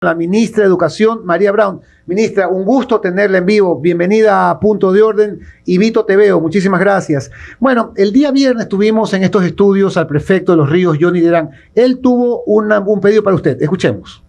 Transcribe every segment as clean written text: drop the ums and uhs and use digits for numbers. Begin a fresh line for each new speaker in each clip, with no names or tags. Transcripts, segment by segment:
La ministra de Educación, María Brown. Ministra, un gusto tenerla en vivo. Bienvenida a Punto de Orden y Vito Te Veo. Muchísimas gracias. Bueno, el día viernes tuvimos en estos estudios al prefecto de Los Ríos, Johnny Derán. Él tuvo un pedido para usted. Escuchemos.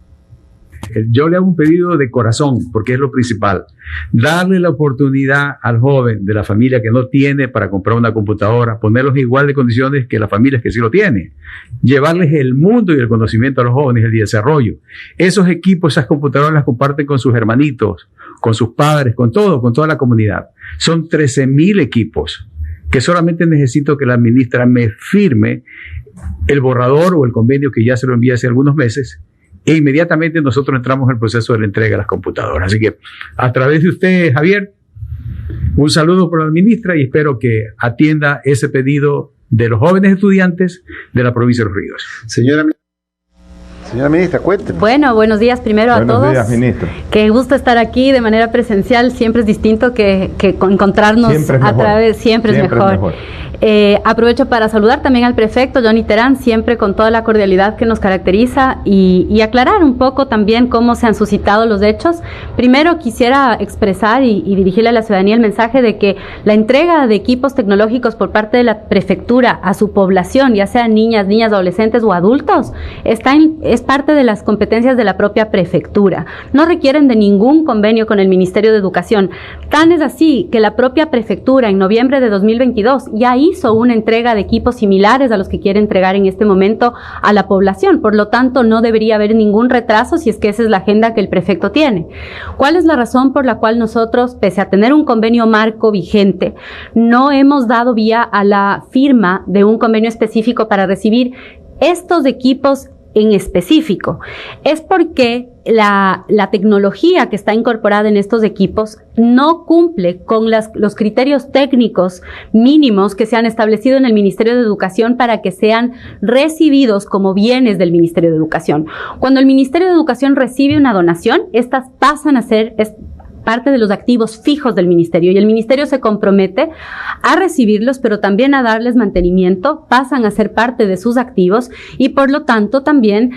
Yo le hago un pedido de corazón, porque es lo principal. Darle la oportunidad al joven de la familia que no tiene para comprar una computadora, ponerlos en igual de condiciones que las familias que sí lo tienen. Llevarles el mundo y el conocimiento a los jóvenes, el desarrollo. Esos equipos, esas computadoras las comparten con sus hermanitos, con sus padres, con todo, con toda la comunidad. Son 13,000 equipos que solamente necesito que la ministra me firme el borrador o el convenio que ya se lo envié hace algunos meses. E inmediatamente nosotros entramos en el proceso de la entrega de las computadoras. Así que a través de usted, Javier, un saludo para la ministra y espero que atienda ese pedido de los jóvenes estudiantes de la provincia de Los Ríos.
Señora ministra, cuénteme.
Bueno, buenos días primero a todos.
Buenos días, ministro.
Qué gusto estar aquí de manera presencial. Siempre es distinto que encontrarnos a través. Siempre es mejor. Aprovecho para saludar también al prefecto Johnny Derán, siempre con toda la cordialidad que nos caracteriza y aclarar un poco también cómo se han suscitado los hechos. Primero quisiera expresar y dirigirle a la ciudadanía el mensaje de que la entrega de equipos tecnológicos por parte de la prefectura a su población, ya sean niñas, adolescentes o adultos, es parte de las competencias de la propia prefectura. No requieren de ningún convenio con el Ministerio de Educación. Tan es así que la propia prefectura en noviembre de 2022 ya hizo una entrega de equipos similares a los que quiere entregar en este momento a la población. Por lo tanto, no debería haber ningún retraso si es que esa es la agenda que el prefecto tiene. ¿Cuál es la razón por la cual nosotros, pese a tener un convenio marco vigente, no hemos dado vía a la firma de un convenio específico para recibir estos equipos en específico? Es porque la tecnología que está incorporada en estos equipos no cumple con los criterios técnicos mínimos que se han establecido en el Ministerio de Educación para que sean recibidos como bienes del Ministerio de Educación. Cuando el Ministerio de Educación recibe una donación, estas pasan a ser parte de los activos fijos del ministerio y el ministerio se compromete a recibirlos, pero también a darles mantenimiento, pasan a ser parte de sus activos y por lo tanto también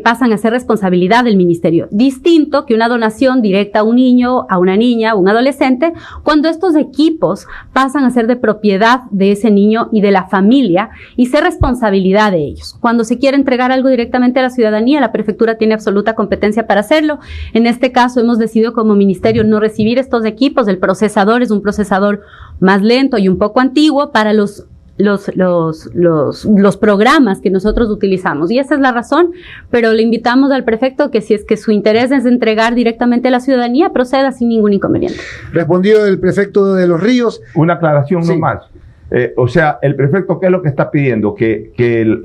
pasan a ser responsabilidad del ministerio. Distinto que una donación directa a un niño, a una niña, a un adolescente, cuando estos equipos pasan a ser de propiedad de ese niño y de la familia y ser responsabilidad de ellos. Cuando se quiere entregar algo directamente a la ciudadanía, la prefectura tiene absoluta competencia para hacerlo. En este caso hemos decidido como ministerio no recibir estos equipos. El procesador es un procesador más lento y un poco antiguo para los programas que nosotros utilizamos y esa es la razón, pero le invitamos al prefecto que si es que su interés es entregar directamente a la ciudadanía, proceda sin ningún inconveniente.
Respondió el prefecto de Los Ríos.
Una aclaración
sí.
nomás. O sea, el prefecto, ¿qué es lo que está pidiendo? Que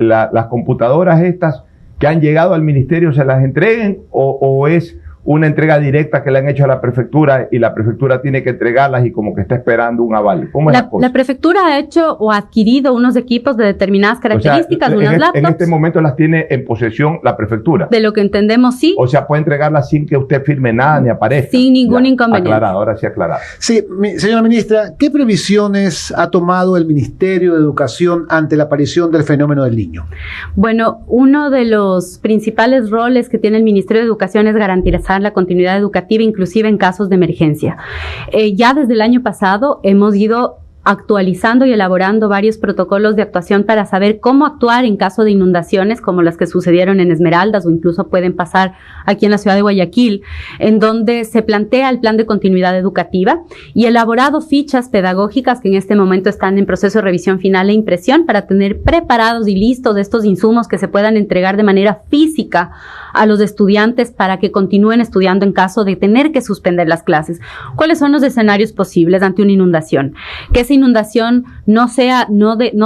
las computadoras estas que han llegado al ministerio se las entreguen o es una entrega directa que le han hecho a la prefectura y la prefectura tiene que entregarlas y como que está esperando un aval. ¿Cómo es la cosa?
La prefectura ha hecho o ha adquirido unos equipos de determinadas características, unas laptops.
En este momento las tiene en posesión la prefectura.
De lo que entendemos, sí.
O sea, puede entregarlas sin que usted firme nada ni aparezca.
Sin ningún inconveniente.
Aclarado, ahora sí aclarado.
Sí, señora ministra, ¿qué previsiones ha tomado el Ministerio de Educación ante la aparición del fenómeno del niño?
Bueno, uno de los principales roles que tiene el Ministerio de Educación es garantizar la continuidad educativa, inclusive en casos de emergencia. Ya desde el año pasado hemos ido actualizando y elaborando varios protocolos de actuación para saber cómo actuar en caso de inundaciones como las que sucedieron en Esmeraldas o incluso pueden pasar aquí en la ciudad de Guayaquil, en donde se plantea el plan de continuidad educativa y elaborado fichas pedagógicas que en este momento están en proceso de revisión final e impresión para tener preparados y listos estos insumos que se puedan entregar de manera física a los estudiantes para que continúen estudiando en caso de tener que suspender las clases. ¿Cuáles son los escenarios posibles ante una inundación? Que esa inundación no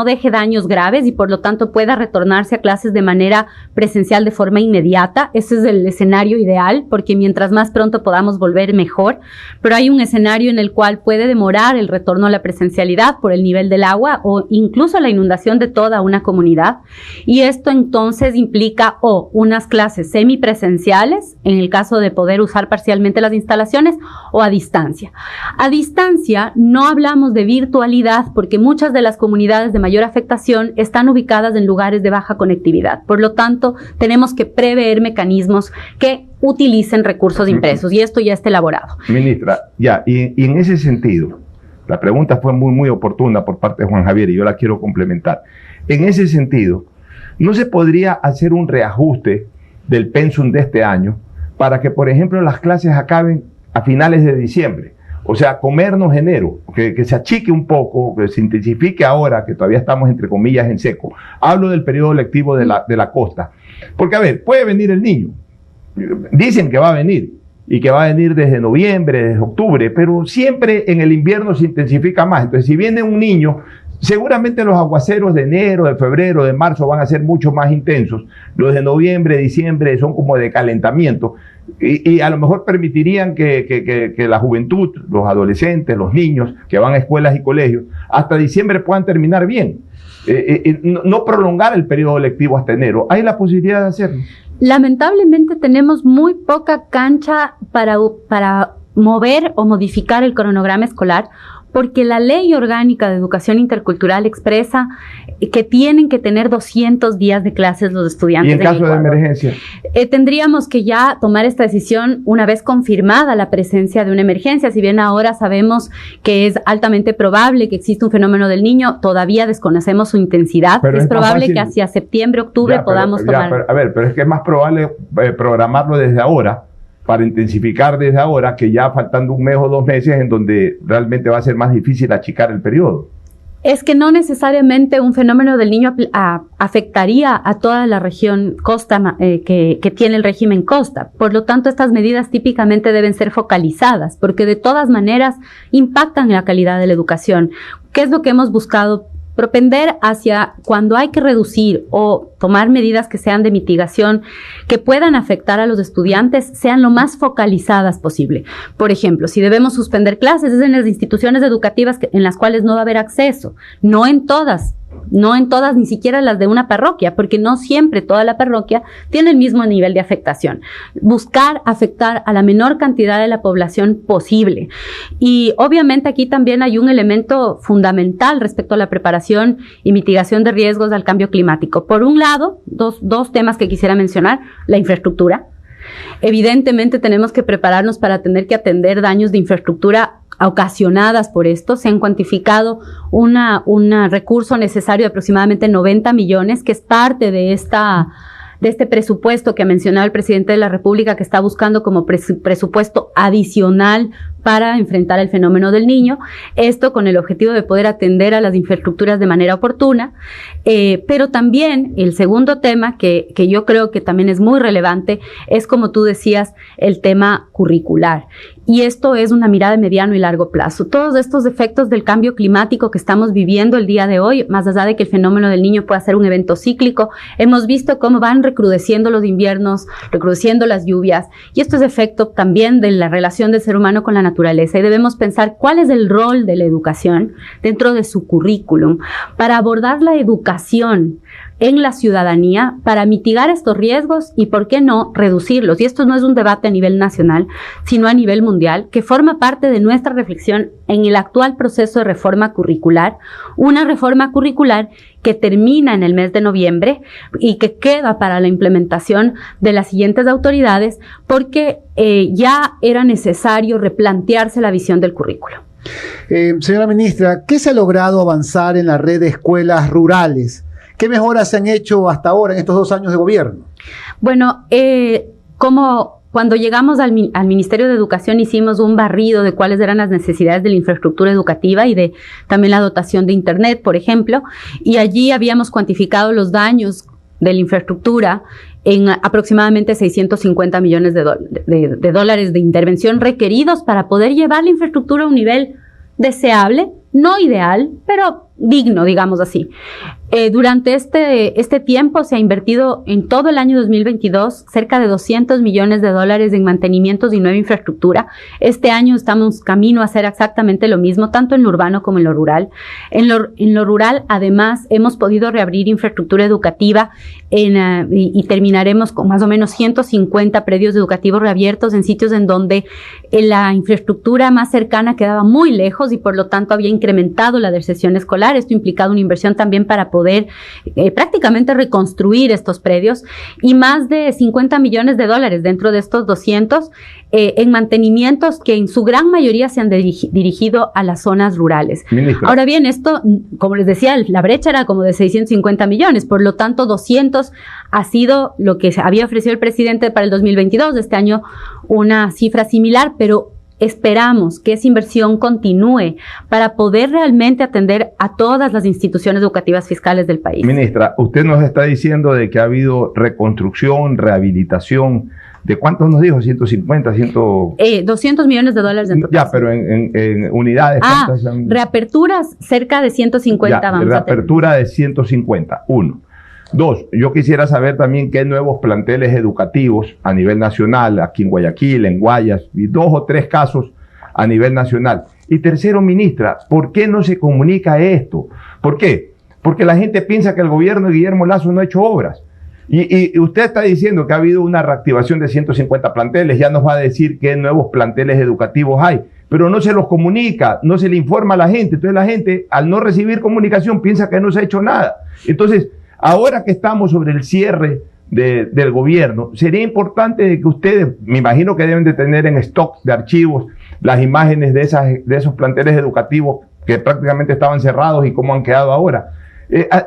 deje daños graves y por lo tanto pueda retornarse a clases de manera presencial de forma inmediata. Ese es el escenario ideal porque mientras más pronto podamos volver mejor, pero hay un escenario en el cual puede demorar el retorno a la presencialidad por el nivel del agua o incluso la inundación de toda una comunidad y esto entonces implica unas clases semipresenciales en el caso de poder usar parcialmente las instalaciones o a distancia. A distancia no hablamos de virtualidad porque muchas de las comunidades de mayor afectación están ubicadas en lugares de baja conectividad. Por lo tanto, tenemos que prever mecanismos que utilicen recursos impresos, y esto ya está elaborado.
Ministra, y en ese sentido, la pregunta fue muy oportuna por parte de Juan Javier y yo la quiero complementar. En ese sentido, ¿no se podría hacer un reajuste del pensum de este año para que, por ejemplo, las clases acaben a finales de diciembre? O sea, comernos enero, que se achique un poco, que se intensifique ahora, que todavía estamos entre comillas en seco. Hablo del periodo lectivo de la costa. Porque, a ver, puede venir el niño. Dicen que va a venir, y que va a venir desde noviembre, desde octubre, pero siempre en el invierno se intensifica más. Entonces, si viene un niño, seguramente los aguaceros de enero, de febrero, de marzo van a ser mucho más intensos. Los de noviembre, diciembre son como de calentamiento. Y a lo mejor permitirían que la juventud, los adolescentes, los niños que van a escuelas y colegios, hasta diciembre puedan terminar bien. No prolongar el periodo lectivo hasta enero. ¿Hay la posibilidad de hacerlo?
Lamentablemente tenemos muy poca cancha para mover o modificar el cronograma escolar, porque la Ley Orgánica de Educación Intercultural expresa que tienen que tener 200 días de clases los estudiantes.
¿Y en caso de emergencia?
Tendríamos que ya tomar esta decisión una vez confirmada la presencia de una emergencia. Si bien ahora sabemos que es altamente probable que exista un fenómeno del Niño, todavía desconocemos su intensidad. Pero es probable que hacia septiembre, octubre podamos tomar.
Pero es que es más probable programarlo desde ahora, para intensificar desde ahora, que ya faltando un mes o 2 meses en donde realmente va a ser más difícil achicar el periodo.
Es que no necesariamente un fenómeno del Niño afectaría a toda la región costa que tiene el régimen costa. Por lo tanto, estas medidas típicamente deben ser focalizadas, porque de todas maneras impactan en la calidad de la educación. ¿Qué es lo que hemos buscado? Propender hacia cuando hay que reducir o tomar medidas que sean de mitigación, que puedan afectar a los estudiantes, sean lo más focalizadas posible. Por ejemplo, si debemos suspender clases, es en las instituciones educativas en las cuales no va a haber acceso, no en todas, ni siquiera las de una parroquia, porque no siempre toda la parroquia tiene el mismo nivel de afectación. Buscar afectar a la menor cantidad de la población posible. Y obviamente aquí también hay un elemento fundamental respecto a la preparación y mitigación de riesgos al cambio climático. Por un lado, dos temas que quisiera mencionar: la infraestructura. Evidentemente tenemos que prepararnos para tener que atender daños de infraestructura ocasionadas por esto. Se han cuantificado un recurso necesario de aproximadamente 90 millones, que es parte de este presupuesto que ha mencionado el presidente de la República, que está buscando como presupuesto adicional para enfrentar el fenómeno del Niño. Esto con el objetivo de poder atender a las infraestructuras de manera oportuna. Pero también el segundo tema que yo creo que también es muy relevante es, como tú decías, el tema curricular. Y esto es una mirada de mediano y largo plazo. Todos estos efectos del cambio climático que estamos viviendo el día de hoy, más allá de que el fenómeno del Niño pueda ser un evento cíclico, hemos visto cómo van recrudeciendo los inviernos, recrudeciendo las lluvias, y esto es efecto también de la relación del ser humano con la naturaleza, y debemos pensar cuál es el rol de la educación dentro de su currículum para abordar la educación en la ciudadanía, para mitigar estos riesgos y, ¿por qué no?, reducirlos. Y esto no es un debate a nivel nacional, sino a nivel mundial, que forma parte de nuestra reflexión en el actual proceso de reforma curricular, una reforma curricular que termina en el mes de noviembre y que queda para la implementación de las siguientes autoridades, porque ya era necesario replantearse la visión del currículo.
Señora ministra, ¿qué se ha logrado avanzar en la red de escuelas rurales? ¿Qué mejoras se han hecho hasta ahora en estos 2 años de gobierno?
Bueno, cuando llegamos al Ministerio de Educación, hicimos un barrido de cuáles eran las necesidades de la infraestructura educativa y de también la dotación de Internet, por ejemplo, y allí habíamos cuantificado los daños de la infraestructura en aproximadamente 650 millones de dólares de intervención requeridos para poder llevar la infraestructura a un nivel deseable, no ideal, pero digno, digamos así. Durante este tiempo se ha invertido en todo el año 2022 cerca de 200 millones de dólares en mantenimientos y nueva infraestructura. Este año estamos camino a hacer exactamente lo mismo, tanto en lo urbano como en lo rural. En lo rural, además, hemos podido reabrir infraestructura educativa y terminaremos con más o menos 150 predios educativos reabiertos en sitios en donde la infraestructura más cercana quedaba muy lejos y por lo tanto había incrementado la deserción escolar. recuperar. Esto implicado una inversión también para poder prácticamente reconstruir estos predios y más de $50 millones dentro de estos 200 en mantenimientos que en su gran mayoría se han dirigido a las zonas rurales.
Ministra.
Ahora bien, esto, como les decía, la brecha era como de 650 millones, por lo tanto 200 ha sido lo que había ofrecido el presidente para el 2022, de este año una cifra similar, pero esperamos que esa inversión continúe para poder realmente atender a todas las instituciones educativas fiscales del país.
Ministra, usted nos está diciendo de que ha habido reconstrucción, rehabilitación. ¿De cuántos nos dijo? 150,
200 millones de dólares en total.
Ya, pero en unidades.
Reaperturas cerca de 150
ya,
vamos
reapertura de 150, 1. 2, yo quisiera saber también qué nuevos planteles educativos a nivel nacional, aquí en Guayaquil, en Guayas, y 2 o 3 casos a nivel nacional. Y tercero, ministra, ¿por qué no se comunica esto? ¿Por qué? Porque la gente piensa que el gobierno de Guillermo Lasso no ha hecho obras. Y usted está diciendo que ha habido una reactivación de 150 planteles, ya nos va a decir qué nuevos planteles educativos hay, pero no se los comunica, no se le informa a la gente. Entonces la gente, al no recibir comunicación, piensa que no se ha hecho nada. Entonces, ahora que estamos sobre el cierre del gobierno, sería importante que ustedes, me imagino que deben de tener en stock de archivos las imágenes de esos planteles educativos que prácticamente estaban cerrados y cómo han quedado ahora.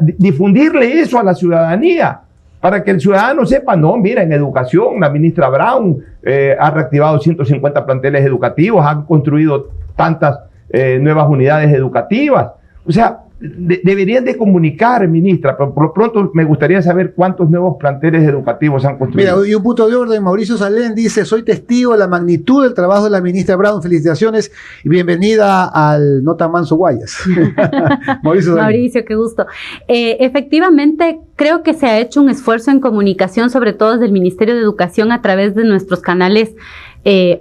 Difundirle eso a la ciudadanía, para que el ciudadano sepa, no, mira, en educación, la ministra Brown ha reactivado 150 planteles educativos, ha construido tantas nuevas unidades educativas. O sea, deberían de comunicar, ministra, pero por lo pronto me gustaría saber cuántos nuevos planteles educativos han construido.
Mira, y un punto de orden, Mauricio Salén dice, soy testigo de la magnitud del trabajo de la ministra Brown, felicitaciones y bienvenida al No Tan Manso Guayas.
Mauricio, qué gusto. Efectivamente, creo que se ha hecho un esfuerzo en comunicación, sobre todo desde el Ministerio de Educación a través de nuestros canales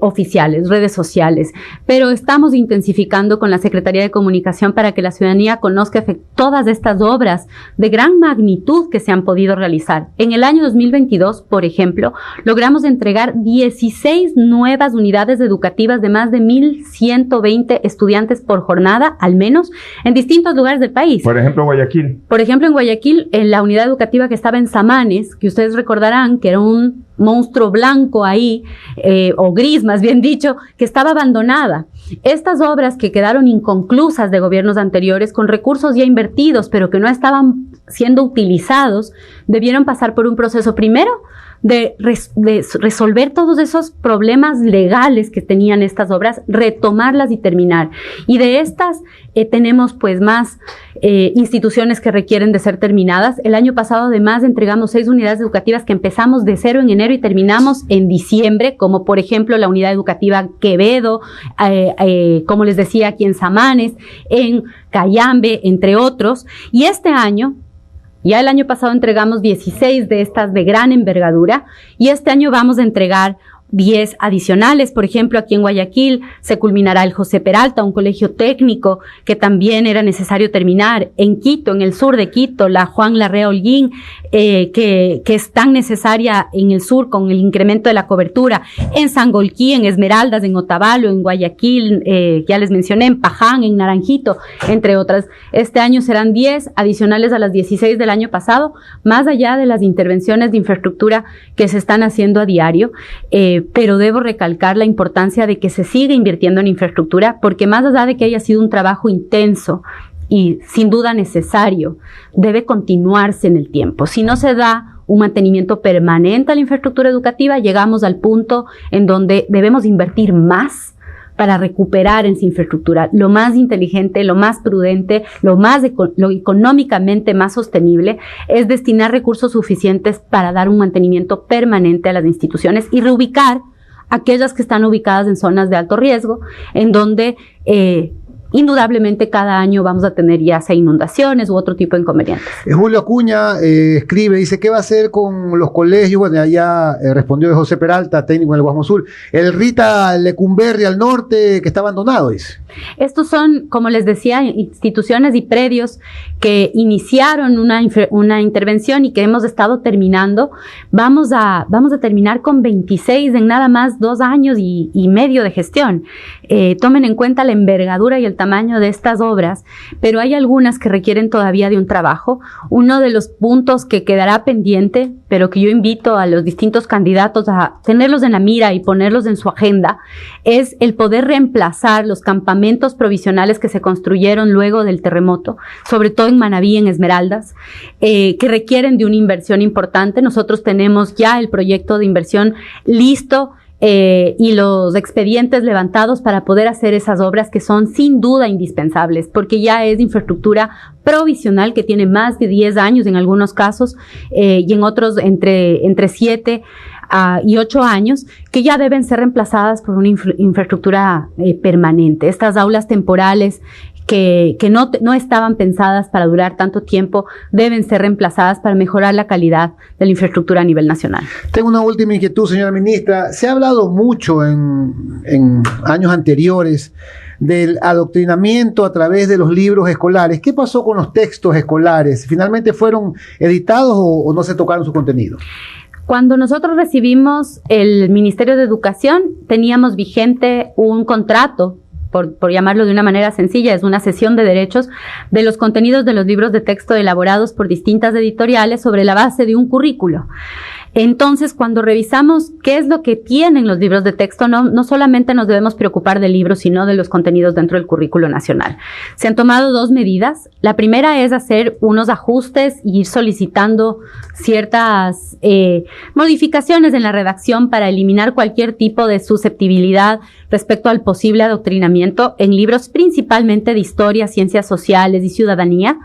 oficiales, redes sociales, pero estamos intensificando con la Secretaría de Comunicación para que la ciudadanía conozca todas estas obras de gran magnitud que se han podido realizar. En el año 2022, por ejemplo, logramos entregar 16 nuevas unidades educativas de más de 1,120 estudiantes por jornada, al menos, en distintos lugares del país.
Por ejemplo, Guayaquil.
Por ejemplo, en Guayaquil, en la unidad educativa que estaba en Samanes, que ustedes recordarán que era un monstruo blanco ahí, o gris más bien dicho, que estaba abandonada. Estas obras que quedaron inconclusas de gobiernos anteriores, con recursos ya invertidos, pero que no estaban siendo utilizados, debieron pasar por un proceso primero de resolver todos esos problemas legales que tenían estas obras, retomarlas y terminar. Y de estas tenemos pues más instituciones que requieren de ser terminadas. El año pasado además entregamos 6 unidades educativas que empezamos de 0 en enero y terminamos en diciembre, como por ejemplo la unidad educativa Quevedo, como les decía aquí en Samanes, en Cayambe, entre otros. Y este año, ya el año pasado entregamos 16 de estas de gran envergadura y este año vamos a entregar 10 adicionales. Por ejemplo, aquí en Guayaquil se culminará el José Peralta, un colegio técnico que también era necesario terminar. En Quito, en el sur de Quito, la Juan Larrea Holguín, que es tan necesaria en el sur con el incremento de la cobertura. En Sangolquí, en Esmeraldas, en Otavalo, en Guayaquil, ya les mencioné, en Paján, en Naranjito, entre otras. Este año serán 10 adicionales a las 16 del año pasado, más allá de las intervenciones de infraestructura que se están haciendo a diario. Pero debo recalcar la importancia de que se siga invirtiendo en infraestructura, porque más allá de que haya sido un trabajo intenso y sin duda necesario, debe continuarse en el tiempo. Si no se da un mantenimiento permanente a la infraestructura educativa, llegamos al punto en donde debemos invertir más para recuperar esa infraestructura. Lo más inteligente, lo más prudente, lo económicamente más sostenible es destinar recursos suficientes para dar un mantenimiento permanente a las instituciones y reubicar aquellas que están ubicadas en zonas de alto riesgo, en donde indudablemente cada año vamos a tener ya sea inundaciones u otro tipo de inconvenientes.
Julio Acuña escribe, dice, ¿qué va a hacer con los colegios? Bueno, ya respondió de José Peralta, técnico en el Guasmo Sur. El Rita Lecumberri al norte, que está abandonado, dice.
Estos son, como les decía, instituciones y predios que iniciaron una intervención y que hemos estado terminando. Vamos a terminar con 26 en nada más 2 años y medio de gestión. Tomen en cuenta la envergadura y el tamaño tamaño de estas obras, pero hay algunas que requieren todavía de un trabajo. Uno de los puntos que quedará pendiente, pero que yo invito a los distintos candidatos a tenerlos en la mira y ponerlos en su agenda, es el poder reemplazar los campamentos provisionales que se construyeron luego del terremoto, sobre todo en Manabí, en Esmeraldas, que requieren de una inversión importante. Nosotros tenemos ya el proyecto de inversión listo y los expedientes levantados para poder hacer esas obras que son sin duda indispensables, porque ya es infraestructura provisional que tiene más de 10 años en algunos casos y en otros entre 7 y 8 años, que ya deben ser reemplazadas por una infraestructura permanente. Estas aulas temporales que no estaban pensadas para durar tanto tiempo, deben ser reemplazadas para mejorar la calidad de la infraestructura a nivel nacional.
Tengo una última inquietud, señora ministra. Se ha hablado mucho en años anteriores del adoctrinamiento a través de los libros escolares. ¿Qué pasó con los textos escolares? ¿Finalmente fueron editados o no se tocaron su contenido?
Cuando nosotros recibimos el Ministerio de Educación, teníamos vigente un contrato, por llamarlo de una manera sencilla, es una cesión de derechos de los contenidos de los libros de texto elaborados por distintas editoriales sobre la base de un currículo. Entonces, cuando revisamos qué es lo que tienen los libros de texto, no solamente nos debemos preocupar del libro, sino de los contenidos dentro del currículo nacional. Se han tomado 2 medidas. La primera es hacer unos ajustes y ir solicitando ciertas modificaciones en la redacción para eliminar cualquier tipo de susceptibilidad respecto al posible adoctrinamiento en libros principalmente de historia, ciencias sociales y ciudadanía.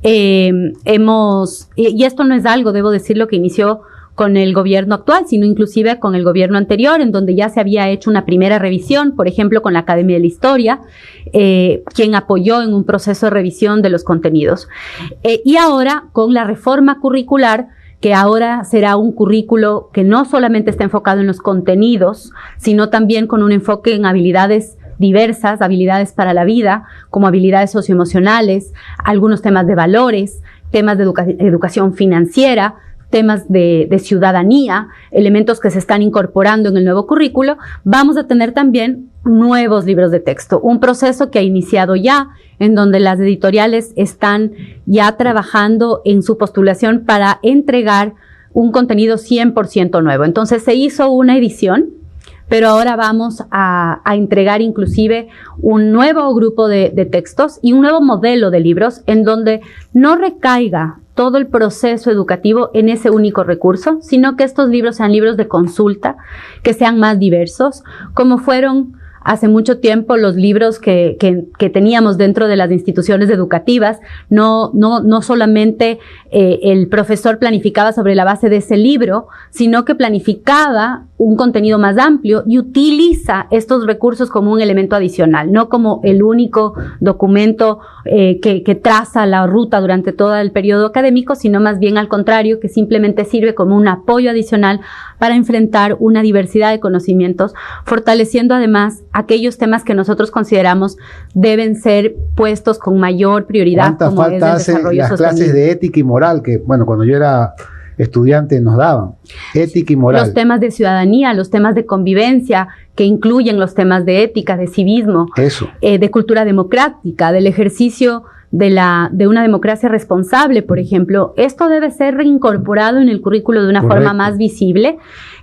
Y esto no es algo, debo decirlo, que inició con el gobierno actual, sino inclusive con el gobierno anterior, en donde ya se había hecho una primera revisión, por ejemplo, con la Academia de la Historia, quien apoyó en un proceso de revisión de los contenidos. Y ahora, con la reforma curricular, que ahora será un currículo que no solamente está enfocado en los contenidos, sino también con un enfoque en habilidades diversas, habilidades para la vida, como habilidades socioemocionales, algunos temas de valores, temas de educación financiera, temas de ciudadanía, elementos que se están incorporando en el nuevo currículo. Vamos a tener también nuevos libros de texto, un proceso que ha iniciado ya, en donde las editoriales están ya trabajando en su postulación para entregar un contenido 100% nuevo. Entonces se hizo una edición, pero ahora vamos a entregar inclusive un nuevo grupo de textos y un nuevo modelo de libros en donde no recaiga todo el proceso educativo en ese único recurso, sino que estos libros sean libros de consulta, que sean más diversos, como fueron hace mucho tiempo los libros que teníamos dentro de las instituciones educativas. No solamente el profesor planificaba sobre la base de ese libro, sino que planificaba un contenido más amplio y utiliza estos recursos como un elemento adicional, no como el único documento que traza la ruta durante todo el periodo académico, sino más bien al contrario, que simplemente sirve como un apoyo adicional para enfrentar una diversidad de conocimientos, fortaleciendo además aquellos temas que nosotros consideramos deben ser puestos con mayor prioridad, como es el desarrollo sostenible. Las clases
de ética y moral que, bueno, cuando yo era estudiante nos daban, ética y moral.
Los temas de ciudadanía, los temas de convivencia, que incluyen los temas de ética, de civismo, de cultura democrática, del ejercicio de una democracia responsable, por ejemplo. Esto debe ser reincorporado en el currículo de una forma más visible.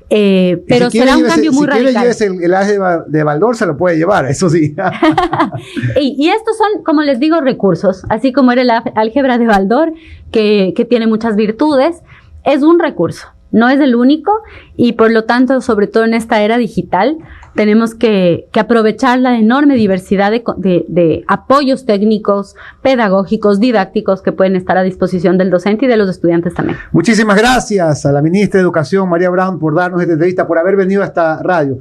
Pero será un cambio muy radical.
Si quiere el álgebra de Baldor, se lo puede llevar, eso sí.
y estos son, como les digo, recursos, así como era el álgebra de Baldor, que tiene muchas virtudes. Es un recurso, no es el único, y por lo tanto, sobre todo en esta era digital, tenemos que aprovechar la enorme diversidad de apoyos técnicos, pedagógicos, didácticos que pueden estar a disposición del docente y de los estudiantes también.
Muchísimas gracias a la ministra de Educación, María Brown, por darnos esta entrevista, por haber venido a esta radio.